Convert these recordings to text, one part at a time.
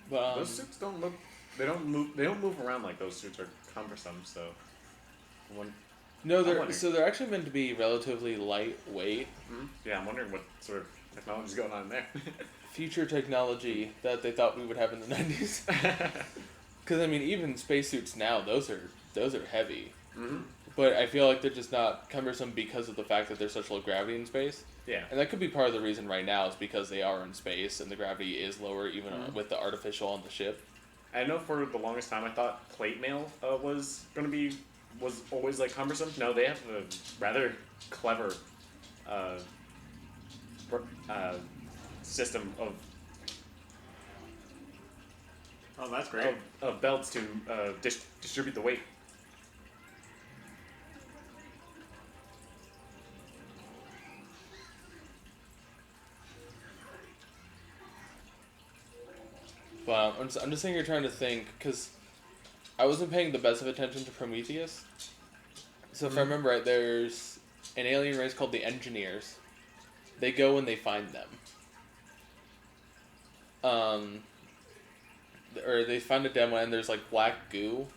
But Those suits don't look. They don't move. They don't move around like those suits are cumbersome. So, when, no, I'm wondering. they're actually meant to be relatively lightweight. Yeah, I'm wondering what sort of technology's going on there. Future technology that they thought we would have in the 90s. Because I mean, even spacesuits now, those are heavy. But I feel like they're just not cumbersome because of the fact that there's such low gravity in space. Yeah. And that could be part of the reason right now is because they are in space and the gravity is lower even with the artificial on the ship. I know for the longest time I thought plate mail was always like cumbersome. No, they have a rather clever uh, system Oh, that's great. of belts to distribute the weight. But I'm just sitting here trying to think because I wasn't paying the best of attention to Prometheus. So if I remember right, there's an alien race called the Engineers. They go and they find them. Or they find a demo and there's like black goo.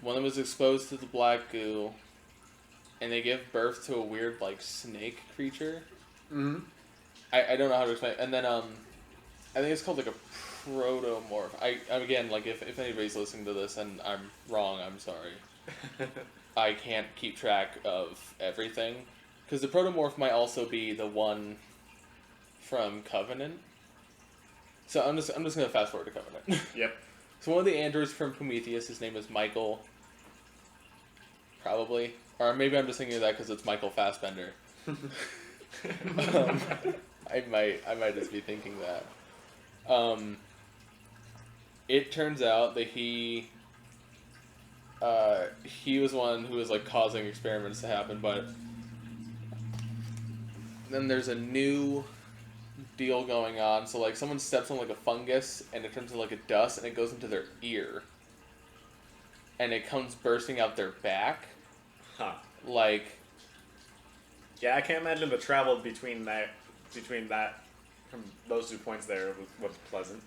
One of them is exposed to the black goo, and they give birth to a weird like snake creature. I don't know how to explain it. And then I think it's called like a protomorph. Again, like if anybody's listening to this and I'm wrong, I'm sorry. I can't keep track of everything because the protomorph might also be the one from Covenant. So I'm just gonna fast forward to Covenant. Yep. So one of the androids from Prometheus, his name is Michael. Probably, or maybe I'm just thinking of that because it's Michael Fassbender. I might just be thinking that. It turns out that he was one who was like causing experiments to happen, but then there's a new deal going on. So like someone steps on like a fungus and it turns into like a dust and it goes into their ear, and it comes bursting out their back. Huh. Like. Yeah, I can't imagine the travel between that from those 2 points there was pleasant.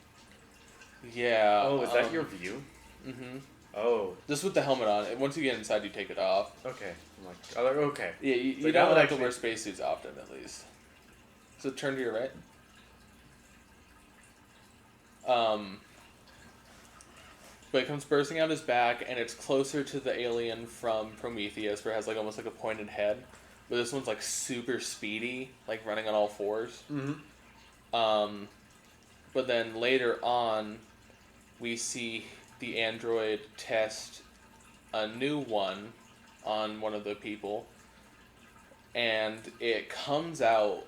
Yeah. Oh, is that your view? Mm-hmm. Oh. Just with the helmet on. And once you get inside, you take it off. Okay. I'm like, oh, okay. Yeah, you So don't that have would to wear spacesuits often, at least. So turn to your right. But it comes bursting out his back, and it's closer to the alien from Prometheus, where it has like almost like a pointed head. But this one's like super speedy, like running on all fours. But then later on, we see the android test a new one on one of the people, and it comes out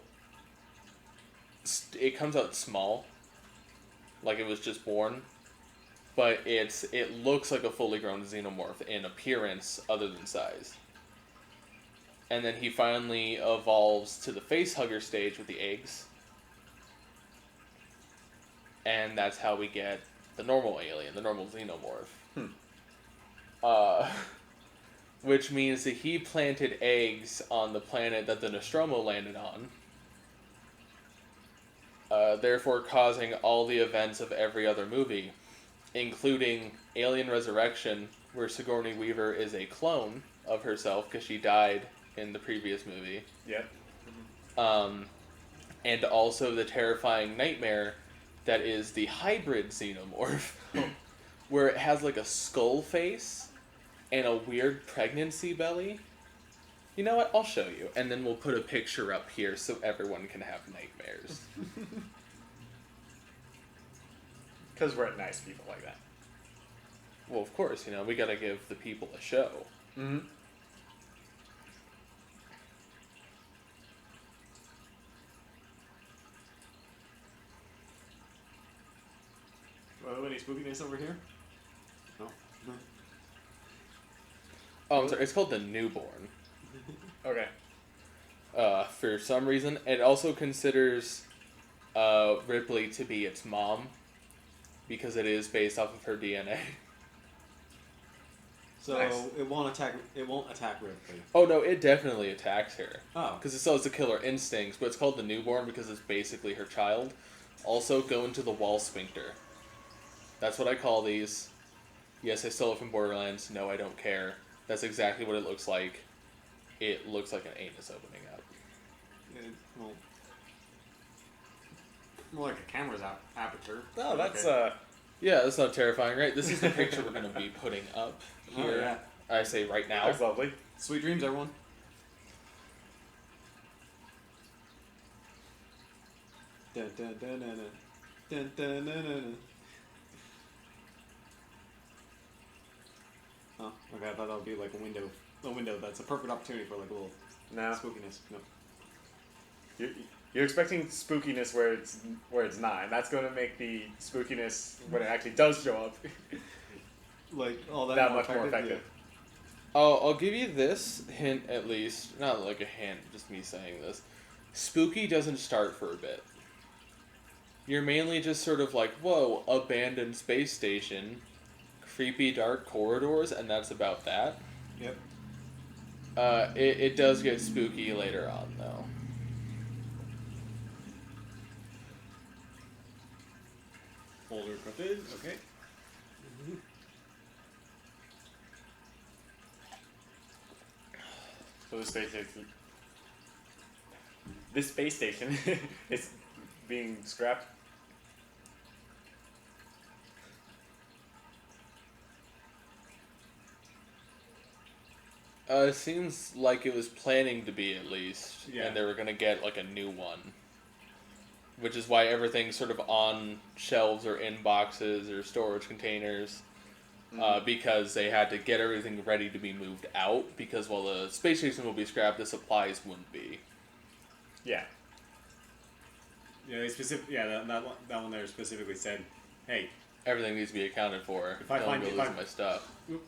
small, like it was just born, but it looks like a fully grown xenomorph in appearance other than size. And then he finally evolves to the facehugger stage with the eggs. And that's how we get the normal alien, the normal xenomorph. Which means that he planted eggs on the planet that the Nostromo landed on. Therefore causing all the events of every other movie, including Alien Resurrection, where Sigourney Weaver is a clone of herself because she died in the previous movie. Yep. And also the terrifying nightmare that is the hybrid xenomorph, where it has like a skull face and a weird pregnancy belly. You know what? I'll show you, and then we'll put a picture up here so everyone can have nightmares. Because we're nice people like that. Well, of course, we gotta give the people a show. Mm-hmm. Any spookiness over here? No. Oh, I'm sorry. It's called the Newborn. Okay. For some reason, it also considers Ripley to be its mom because it is based off of her DNA. So Nice. it won't attack. It won't attack Ripley. Oh no, it definitely attacks her. Oh. Because it still has the killer instincts, but it's called the Newborn because it's basically her child. Also, go into the wall sphincter. That's what I call these. Yes, I still live in Borderlands. No, I don't care. That's exactly what it looks like. It looks like an anus opening up. Well, more like a camera's aperture. No, that's Yeah, that's not terrifying, right? This is the picture we're going to be putting up here. Oh, yeah. I say right now. that's lovely. Sweet dreams, everyone. Dun, dun, dun, dun, dun. Dun, dun, dun, dun, dun. Oh, okay. I thought that would be like a window. A window. That's a perfect opportunity for like a little No, spookiness. No. you're expecting spookiness where it's not, and that's going to make the spookiness when it actually does show up Like all that, that much more effective. I'll give you this hint at least. Not like a hint, just me saying this. Spooky doesn't start for a bit. You're mainly just sort of like, whoa, abandoned space station, creepy dark corridors, and that's about that. Yep. It does get spooky later on, though. Folder encrypted. Okay. So this space station is being scrapped. It seems like it was planning to be, at least, Yeah. and they were gonna get like a new one. Which is why everything's sort of on shelves or in boxes or storage containers. Because they had to get everything ready to be moved out, because while the space station will be scrapped, the supplies wouldn't be. Yeah. Yeah, that one there specifically said, "Hey, Everything needs to be accounted for. If I Don't find- go if losing I- my stuff. Oop.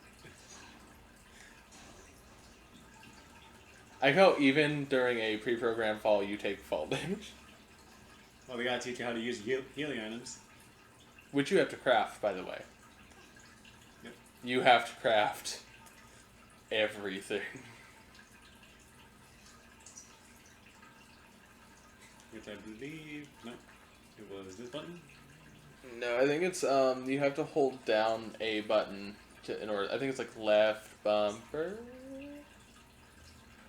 I know even during a pre-programmed fall, you take fall damage. well, we gotta teach you how to use healing items." Which you have to craft, by the way. Yep. You have to craft everything. Which I believe, no, it was this button. No, I think it's you have to hold down a button in order. I think it's like left bumper.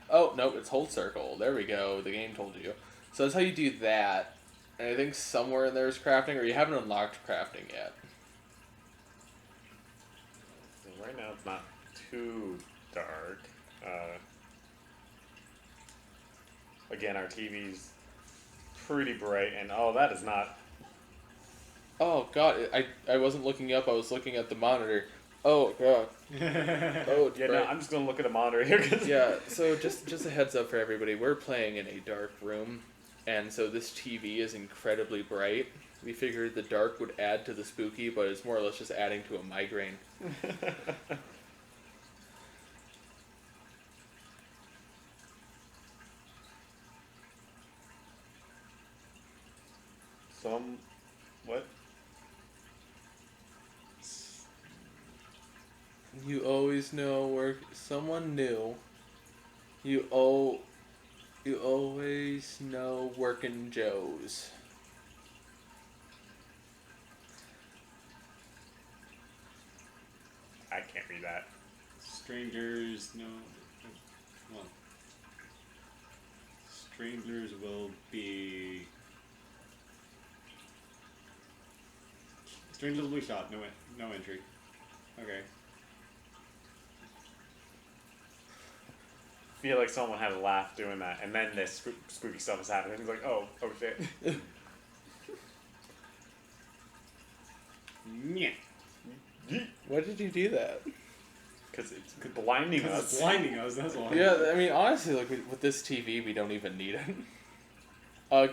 Oh no, it's hold circle. There we go. The game told you. So that's how you do that. And I think somewhere in there is crafting, or you haven't unlocked crafting yet. Right now it's not too dark. Again, our TV's pretty bright, and oh, that is not. Oh god, I wasn't looking up. I was looking at the monitor. Oh god. Oh, it's Yeah, bright. no, I'm just gonna look at a monitor here. 'Cause Yeah, so just a heads up for everybody. We're playing in a dark room, and so this TV is incredibly bright. We figured the dark would add to the spooky, but it's more or less just adding to a migraine. What? You always know where someone new. You always know working Joes. I can't read that. Strangers, no. Well, strangers will be. Strangers will be shot. No entry. Okay. Feel like someone had a laugh doing that, and then this spooky stuff is happening. He's like, oh shit. Yeah. Why did you do that? Because it's blinding us. It's blinding us. That's why. Yeah, I mean, honestly, like with this TV, we don't even need it.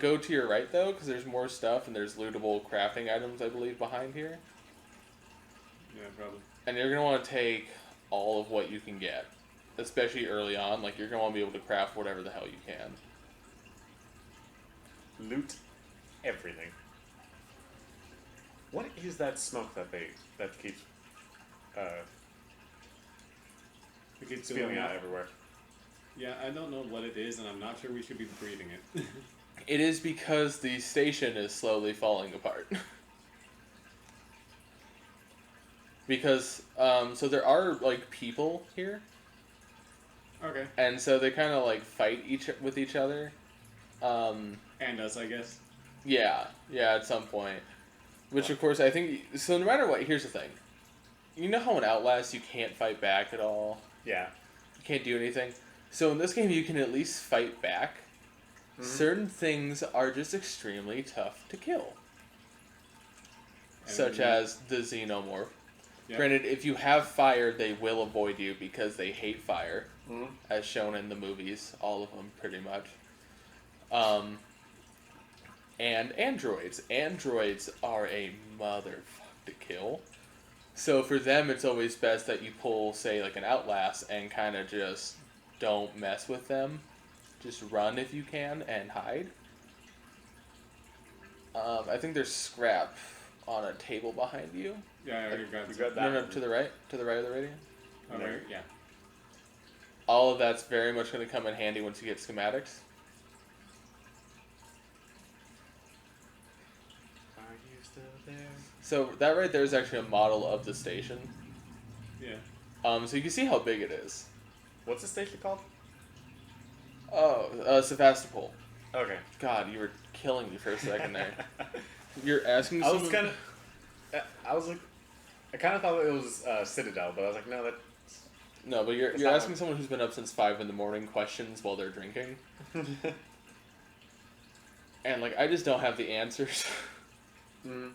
Go to your right though, because there's more stuff and there's lootable crafting items, I believe, behind here. Yeah, probably. And you're gonna want to take all of what you can get, especially early on. Like you're gonna want to be able to craft whatever the hell you can. Loot everything. What is that smoke that keeps It's spewing out everywhere? Yeah, I don't know what it is, and I'm not sure we should be breathing it. It is because the station is slowly falling apart. Because, so there are, like, people here. Okay. And so they kind of, like, fight with each other. And us, I guess. Yeah, at some point. Which, of course, I think... So no matter what, here's the thing. You know how in Outlast you can't fight back at all? Yeah. You can't do anything? So in this game you can at least fight back. Mm-hmm. Certain things are just extremely tough to kill. Such as the Xenomorph. Yep. Granted, if you have fire, they will avoid you because they hate fire. Mm-hmm. As shown in the movies. All of them, pretty much. And androids. Androids are a motherfucker to kill. So for them, it's always best that you pull, say, like an Outlast and kind of just don't mess with them. Just run if you can and hide. I think there's scrap on a table behind you. Yeah, I already got that. No, to the right of the radio. Oh, right, yeah. All of that's very much going to come in handy once you get schematics. Are you still there? So that right there is actually a model of the station. Yeah. So you can see how big it is. What's the station called? Oh, Sevastopol. Okay. God, you were killing me for a second there. You're asking. I was kind of. I was like, I kind of thought it was Citadel, but I was like, no, that. No, but you're asking someone who's been up since 5 a.m. questions while they're drinking. And like, I just don't have the answers. I'm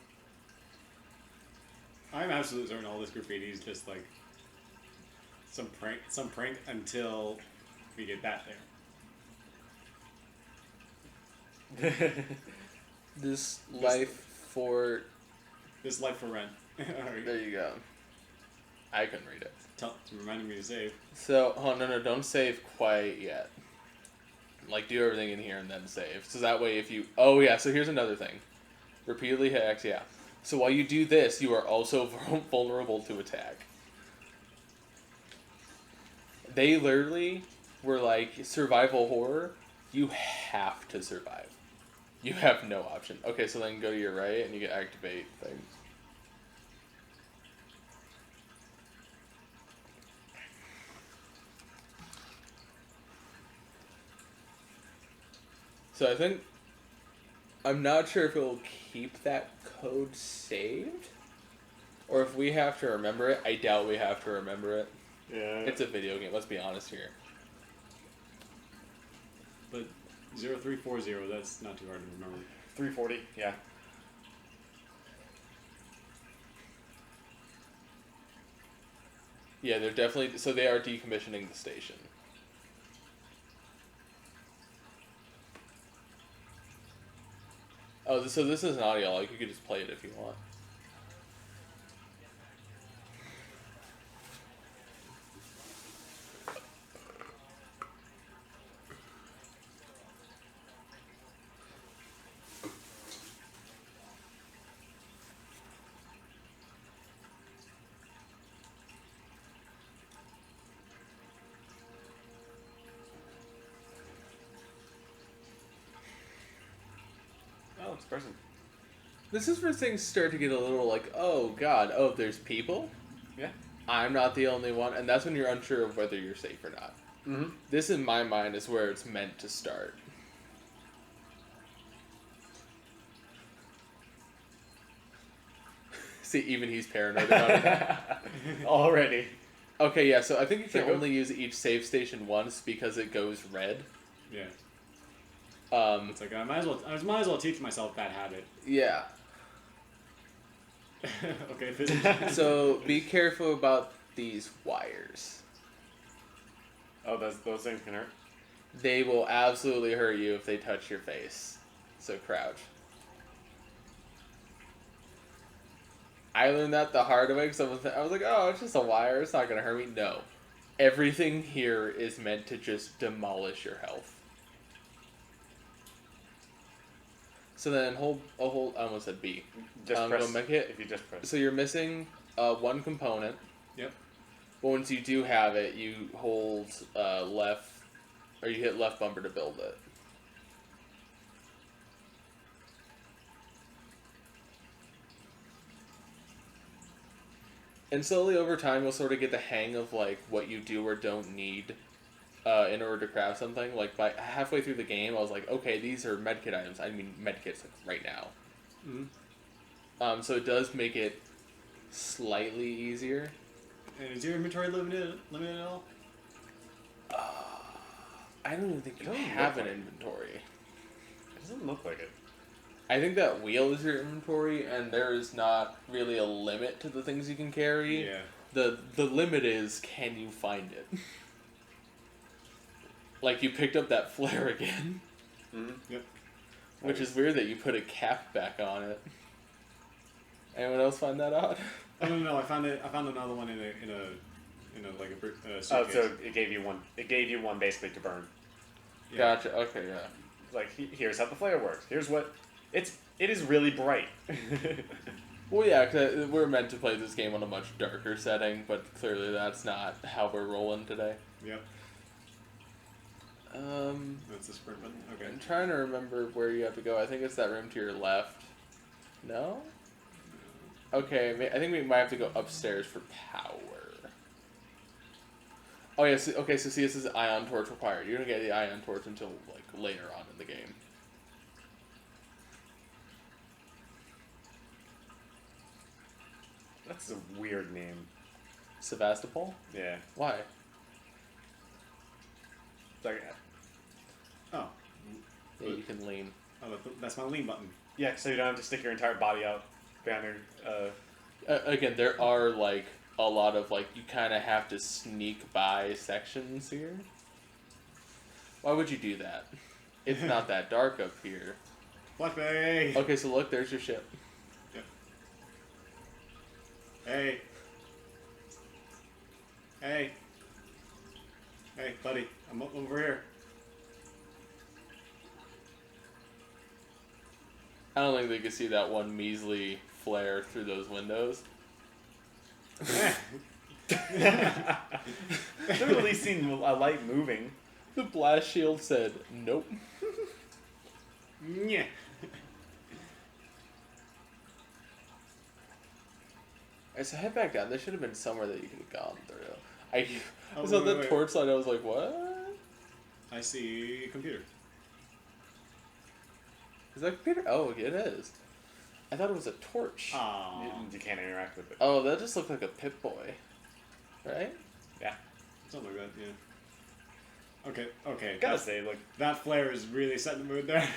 absolutely certain all this graffiti is just like some prank until we get that there. This life for rent. Right. There you go. I couldn't read it. Reminding me to save. So, no, don't save quite yet. Like, do everything in here and then save. So that way if you... Oh, yeah, so here's another thing. Repeatedly hit X, yeah. So while you do this, you are also vulnerable to attack. They literally were like, survival horror, you have to survive. You have no option. Okay, so then go to your right and you can activate things. So I think, I'm not sure if it will keep that code saved, or if we have to remember it. I doubt we have to remember it. Yeah. It's a video game, let's be honest here. But 0340, that's not too hard to remember. 340, yeah. Yeah, they're definitely, so they are decommissioning the station. Oh, so this is an audio log. You could just play it if you want. Oh, it's person. This is where things start to get a little like, oh god, oh, there's people? Yeah. I'm not the only one, and that's when you're unsure of whether you're safe or not. Mm-hmm. This, in my mind, is where it's meant to start. See, even he's paranoid about it. Already. Okay, yeah, so I think you can only use each save station once because it goes red. Yeah. It's like I might as well teach myself that habit. Yeah. Okay. So be careful about these wires. Oh, those things can hurt? They will absolutely hurt you if they touch your face. So crouch. I learned that the hard way because I was like, oh, it's just a wire. It's not going to hurt me. No. Everything here is meant to just demolish your health. So then hold, I almost said B. Just press, go make it. if you just press. So you're missing one component. Yep. But once you do have it, you hold left, or you hit left bumper to build it. And slowly over time, you'll sort of get the hang of like what you do or don't need in order to craft something. Like by halfway through the game, I was like, okay, these are medkit items. I mean medkits like right now. Mm-hmm. So it does make it slightly easier. And is your inventory limited at all? I don't even think you It doesn't have look an like it. inventory. It doesn't look like it. I think that wheel is your inventory, and there is not really a limit to the things you can carry. Yeah. The limit is, can you find it? Like, you picked up that flare again. Mm-hmm. Yep. Which is weird that you put a cap back on it. Anyone else find that odd? Oh no! I found it. I found another one in a suitcase. Oh, so it gave you one. It gave you one basically to burn. Yeah. Gotcha, okay, yeah. Like here's how the flare works. Here's what it is really bright. Well, yeah, cause we're meant to play this game on a much darker setting, but clearly that's not how we're rolling today. Yep. That's the sprint button. Okay. I'm trying to remember where you have to go. I think it's that room to your left. No? Okay, I think we might have to go upstairs for power. Oh, yeah, okay, so see, this is ion torch required. You don't get the ion torch until, like, later on in the game. That's a weird name. Sevastopol? Yeah. Why? It's like, Oh. Yeah, you can lean. Oh, that's my lean button. yeah, so you don't have to stick your entire body out behind your. Again, there are, like, a lot of, like, you kind of have to sneak by sections here. Why would you do that? It's not that dark up here. Flashbang! Okay, so look, there's your ship. Yep. Hey. Hey. Hey, buddy. I'm over here. I don't think they could see that one measly flare through those windows. They're at least seen a light moving. The blast shield said, nope. Yeah. Alright, so head back down. There should have been somewhere that you could have gone through. I Oh, saw wait, the wait. torch light, I was like, what? I see a computer. Is that a computer? Oh, it is. I thought it was a torch. Aww. You can't interact with it. Oh, that just looked like a Pip-Boy. Right? Yeah. Something like that, yeah. Okay. Gotta say, look. That flare is really setting the mood there.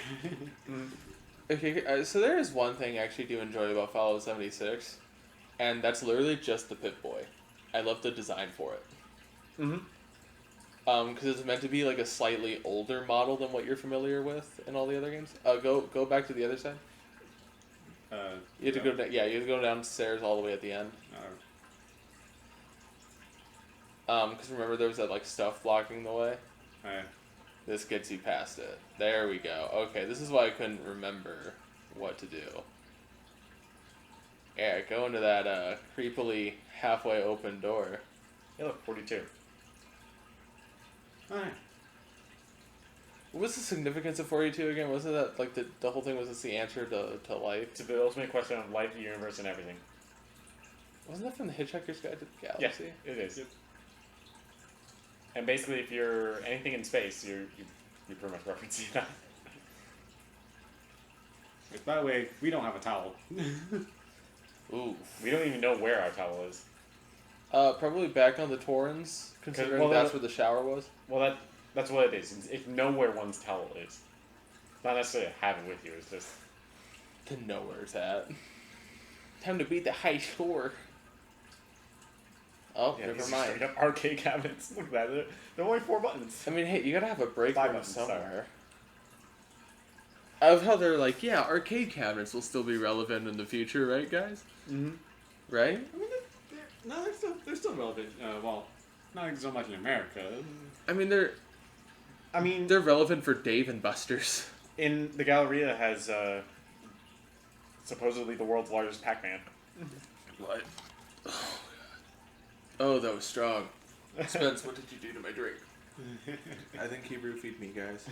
Okay, so there is one thing I actually do enjoy about Fallout 76, and that's literally just the Pip-Boy. I love the design for it. Mm-hmm. Because it's meant to be like a slightly older model than what you're familiar with in all the other games. Go back to the other side. You have to go down. Yeah, you have to go downstairs all the way at the end. Because remember there was that like stuff blocking the way. This gets you past it. There we go. Okay, this is why I couldn't remember what to do. Yeah, go into that creepily halfway open door. Yeah, look, 42. Alright. What was the significance of 42 again? Wasn't that like the whole thing was just the answer to life? It's the ultimate question of life, the universe, and everything. Wasn't that from the Hitchhiker's Guide to the Yeah, Galaxy? it is. And basically, if you're anything in space, you pretty much referencing that. By the way, we don't have a towel. Ooh. We don't even know where our towel is. Probably back on the Torrens, considering well, that's where the shower was. Well, that's what it is. If know where one's towel is. It's not necessarily have it with you. It's just To know where it's at. Time to beat the high score. Oh, yeah, never these are mind. straight up arcade cabinets. Look at that. They're only 4 buttons. I mean, hey, you gotta have a break 5 room buttons, sorry. somewhere. I love how they're like, yeah, arcade cabinets will still be relevant in the future, right, guys? Mm-hmm. Right? I mean, they're still relevant. Well, not so much in America. I mean, they're relevant for Dave and Buster's. In the Galleria has supposedly the world's largest Pac-Man. What? Oh, that was strong. Spence, what did you do to my drink? I think he roofied me, guys.